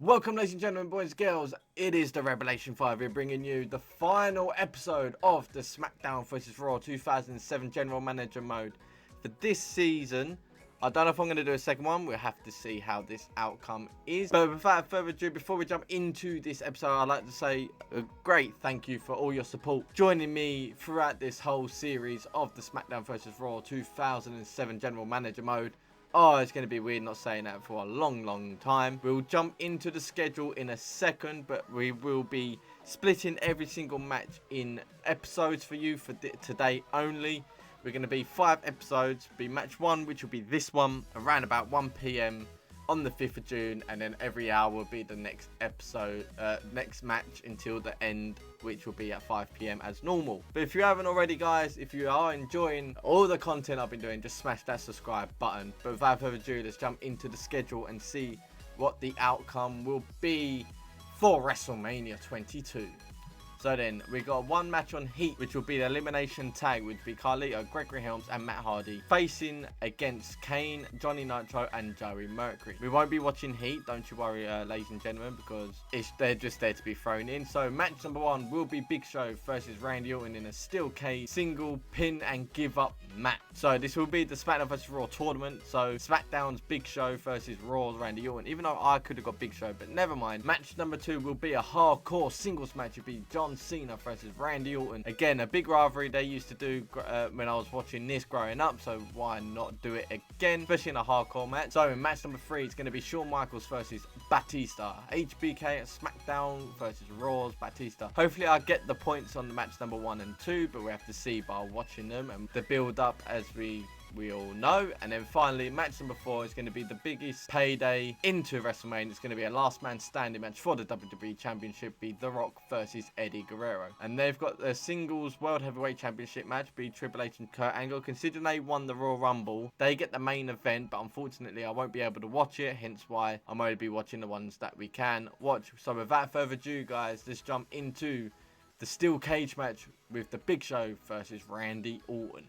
Welcome, ladies and gentlemen, boys and girls. It is the Revelation 5 here, bringing you the final episode of the Smackdown vs Raw 2007 General Manager mode for this season. I don't know if I'm going to do a second one. We'll have to see how this outcome is. But without further ado, before we jump into this episode, I'd like to say a great thank you for all your support, joining me throughout this whole series of the Smackdown vs Raw 2007 General Manager mode. Oh, it's going to be weird not saying that for a long time. We'll jump into the schedule in a second, but we will be splitting every single match in episodes for you for today only. We're going to be 5 episodes. Be match 1, which will be this one, around about 1 PM on the 5th of June. And then every hour will be the next episode, next match until the end, which will be at 5 PM as normal. But if you haven't already, guys, if you are enjoying all the content I've been doing, just smash that subscribe button. But without further ado, let's jump into the schedule and see what the outcome will be for WrestleMania 22. So then, we got one match on Heat, which will be the elimination tag, which will be Carlito, Gregory Helms, and Matt Hardy, facing against Kane, Johnny Nitro, and Joey Mercury. We won't be watching Heat, don't you worry, ladies and gentlemen, because they're just there to be thrown in. So, match number 1 will be Big Show versus Randy Orton in a steel cage, single, pin, and give up match. So, this will be the SmackDown vs Raw tournament. So, SmackDown's Big Show versus Raw's Randy Orton, even though I could have got Big Show, but never mind. Match number 2 will be a hardcore singles match. It will be John Cena versus Randy Orton. Again, a big rivalry they used to do when I was watching this growing up, so why not do it again, especially in a hardcore match. So in match number 3, it's going to be Shawn Michaels versus Batista. HBK at SmackDown versus Raw's Batista. Hopefully I'll get the points on the match number 1 and 2, but we have to see by watching them and the build up as we all know. And then finally, match number 4 is going to be the biggest payday into WrestleMania. It's going to be a last man standing match for the WWE Championship, be The Rock versus Eddie Guerrero. And they've got the singles World Heavyweight Championship match, be Triple H and Kurt Angle. Considering they won the Royal Rumble, they get the main event, but unfortunately I won't be able to watch it, hence why I'm only be watching the ones that we can watch. So without further ado, guys, let's jump into the steel cage match with the Big Show versus Randy Orton.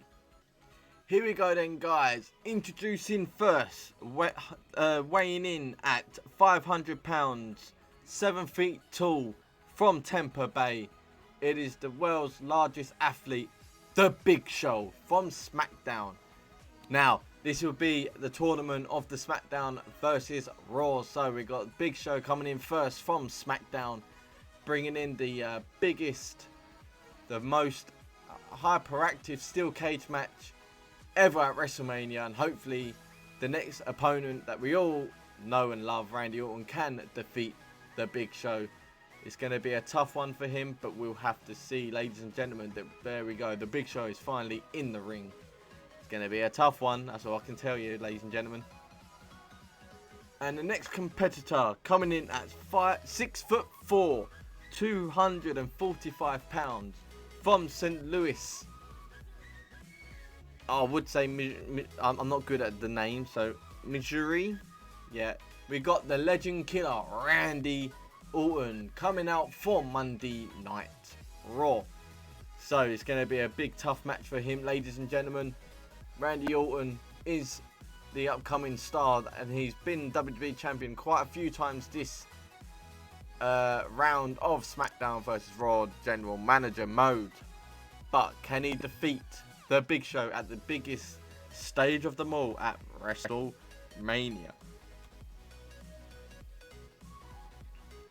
Here we go then, guys. Introducing first, weighing in at 500 pounds, 7 feet tall, from Tampa Bay. It is the world's largest athlete, the Big Show from SmackDown. Now, this will be the tournament of the SmackDown versus Raw. So we got Big Show coming in first from SmackDown, bringing in the biggest, the most hyperactive steel cage match ever at WrestleMania, and hopefully the next opponent that we all know and love, Randy Orton, can defeat the Big Show. It's going to be a tough one for him, but we'll have to see, ladies and gentlemen. There we go, the Big Show is finally in the ring. It's going to be a tough one, that's all I can tell you, ladies and gentlemen. And the next competitor coming in at 6'4", 245 pounds, from St. Louis. I would say, I'm not good at the name, so Missouri. Yeah, we got the legend killer Randy Orton coming out for Monday Night Raw. So it's going to be a big tough match for him, ladies and gentlemen. Randy Orton is the upcoming star, and he's been WWE champion quite a few times this round of SmackDown vs Raw General Manager mode. But can he defeat the Big Show at the biggest stage of them all at WrestleMania?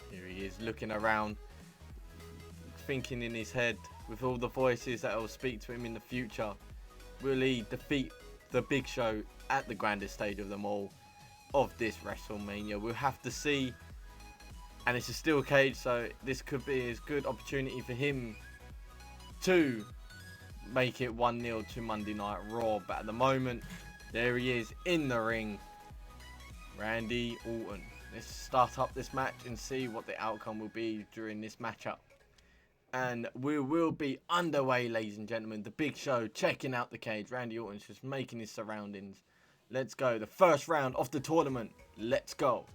Here he is looking around, thinking in his head with all the voices that will speak to him in the future. Will he defeat the Big Show at the grandest stage of them all of this WrestleMania? We'll have to see. And it's a steel cage, so this could be a good opportunity for him to make it 1-0 to Monday Night Raw. But at the moment, there he is in the ring, Randy Orton. Let's start up this match and see what the outcome will be during this matchup. And we will be underway, ladies and gentlemen. The Big Show checking out the cage. Randy Orton's just making his surroundings. Let's go. The first round of the tournament. Let's go.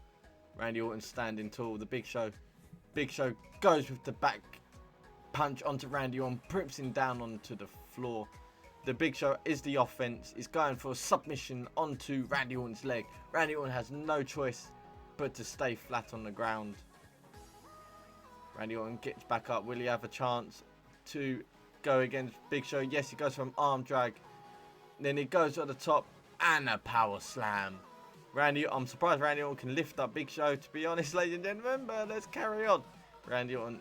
Randy Orton standing tall. The Big Show goes with the back punch onto Randy Orton, puts him down onto the floor. The Big Show is the offense, is going for a submission onto Randy Orton's leg. Randy Orton has no choice but to stay flat on the ground. Randy Orton gets back up. Will he have a chance to go against Big Show? Yes, he goes for an arm drag. Then he goes at the top and a power slam. I'm surprised Randy Orton can lift up Big Show, to be honest, ladies and gentlemen, but let's carry on. Randy Orton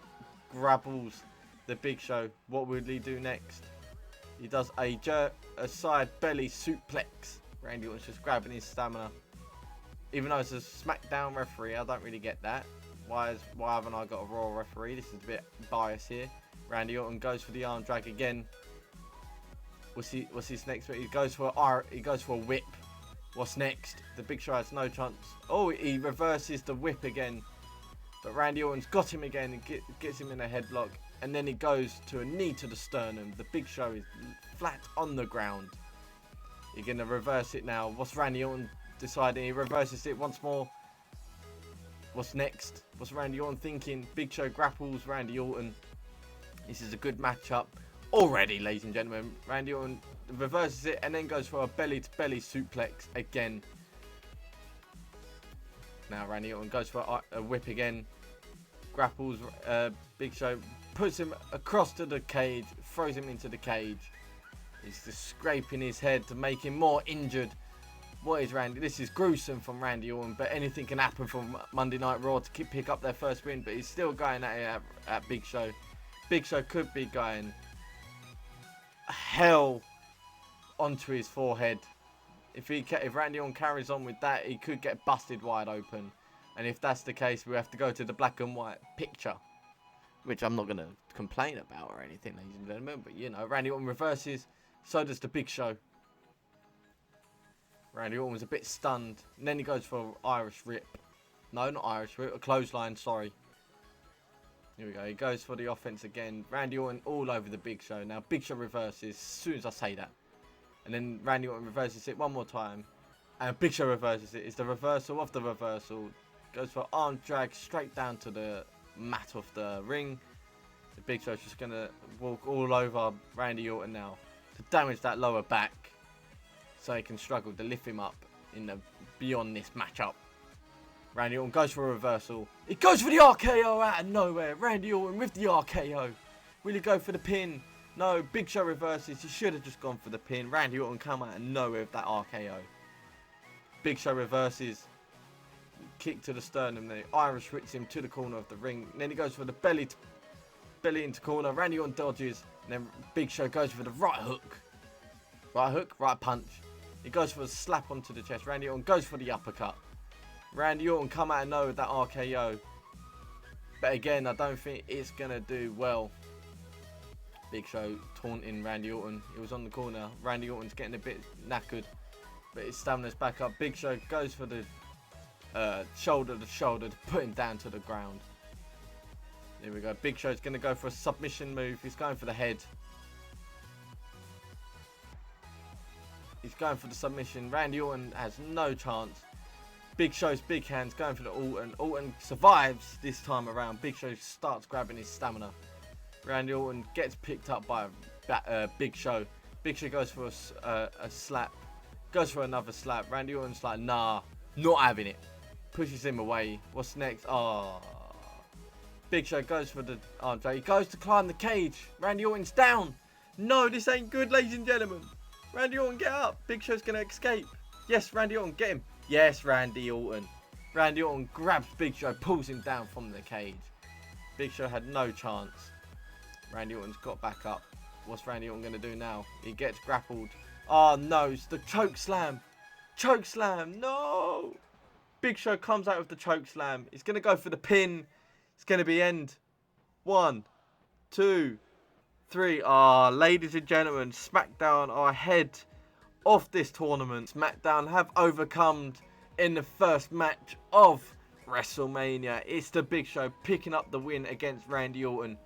grapples the Big Show. What will he do next? He does a side belly suplex. Randy Orton's just grabbing his stamina. Even though it's a Smackdown referee, I don't really get that. Why haven't I got a Raw referee? This is a bit biased here. Randy Orton goes for the arm drag again. What's his next move? He goes for a whip. What's next? The Big Show has no chance. Oh, he reverses the whip again. But Randy Orton's got him again and gets him in a headlock. And then he goes to a knee to the sternum. The Big Show is flat on the ground. You're going to reverse it now. What's Randy Orton deciding? He reverses it once more. What's next? What's Randy Orton thinking? Big Show grapples Randy Orton. This is a good matchup already, ladies and gentlemen. Randy Orton reverses it and then goes for a belly-to-belly suplex again. Now Randy Orton goes for a whip again. Grapples Big Show. Puts him across to the cage. Throws him into the cage. He's just scraping his head to make him more injured. What is Randy? This is gruesome from Randy Orton, but anything can happen from Monday Night Raw to pick up their first win. But he's still going at Big Show. Big Show could be going hell onto his forehead. If Randy Orton carries on with that, he could get busted wide open. And if that's the case, we have to go to the black and white picture, which I'm not going to complain about or anything, ladies and gentlemen. But you know, Randy Orton reverses. So does the Big Show. Randy Orton was a bit stunned. And then he goes for an Irish Rip. No, not Irish Rip. A clothesline, sorry. Here we go. He goes for the offense again. Randy Orton all over the Big Show. Now, Big Show reverses as soon as I say that. And then Randy Orton reverses it one more time. And Big Show reverses it. It's the reversal of the reversal. Goes for arm drag straight down to the mat of the ring. The Big Show's just going to walk all over Randy Orton now to damage that lower back. So he can struggle to lift him up beyond this matchup. Randy Orton goes for a reversal. He goes for the RKO out of nowhere. Randy Orton with the RKO. Will he go for the pin? No, Big Show reverses. He should have just gone for the pin. Randy Orton come out of nowhere with that RKO. Big Show reverses. Kick to the sternum. The Irish whips him to the corner of the ring. And then he goes for the belly into corner. Randy Orton dodges. And then Big Show goes for the right hook. Right hook, right punch. He goes for a slap onto the chest. Randy Orton goes for the uppercut. Randy Orton come out of nowhere with that RKO. But again, I don't think it's going to do well. Big Show taunting Randy Orton. He was on the corner. Randy Orton's getting a bit knackered. But his stamina's back up. Big Show goes for the shoulder to shoulder to put him down to the ground. There we go. Big Show's going to go for a submission move. He's going for the head. He's going for the submission. Randy Orton has no chance. Big Show's big hands going for the Orton. Orton survives this time around. Big Show starts grabbing his stamina. Randy Orton gets picked up by Big Show. Big Show goes for a slap. Goes for another slap. Randy Orton's like, nah, not having it. Pushes him away. What's next? Oh. Big Show goes for the arm drag. He goes to climb the cage. Randy Orton's down. No, this ain't good, ladies and gentlemen. Randy Orton, get up. Big Show's going to escape. Yes, Randy Orton, get him. Yes, Randy Orton. Randy Orton grabs Big Show, pulls him down from the cage. Big Show had no chance. Randy Orton's got back up. What's Randy Orton going to do now? He gets grappled. Oh, no. It's the choke slam. Choke slam. No. Big Show comes out with the choke slam. He's going to go for the pin. It's going to be end. 1, 2, 3. Ah, ladies and gentlemen, Smackdown are ahead of this tournament. Smackdown have overcome in the first match of WrestleMania. It's the Big Show picking up the win against Randy Orton.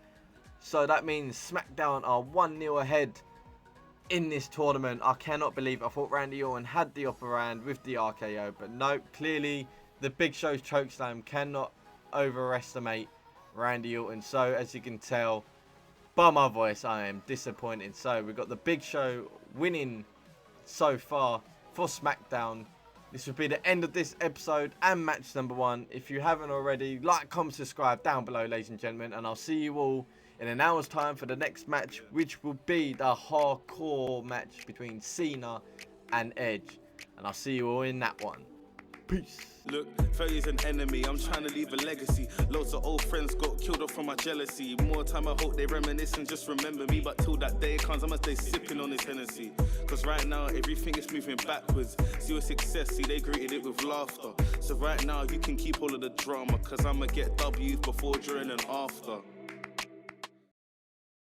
So that means Smackdown are 1-0 ahead in this tournament. I cannot believe I thought Randy Orton had the upper hand with the RKO. But no, clearly the Big Show's chokeslam cannot overestimate Randy Orton. So as you can tell by my voice, I am disappointed. So we've got the Big Show winning so far for Smackdown. This will be the end of this episode and match number 1. If you haven't already, like, comment, subscribe down below, ladies and gentlemen. And I'll see you all in an hour's time for the next match, which will be the hardcore match between Cena and Edge. And I'll see you all in that one. Peace. Look, 30's an enemy, I'm trying to leave a legacy. Loads of old friends got killed off from my jealousy. More time I hope they reminisce and just remember me. But till that day comes, I must stay sipping on this Hennessy. Cause right now, everything is moving backwards. See your success, see they greeted it with laughter. So right now, you can keep all of the drama. Cause I'ma get W's before, during and after.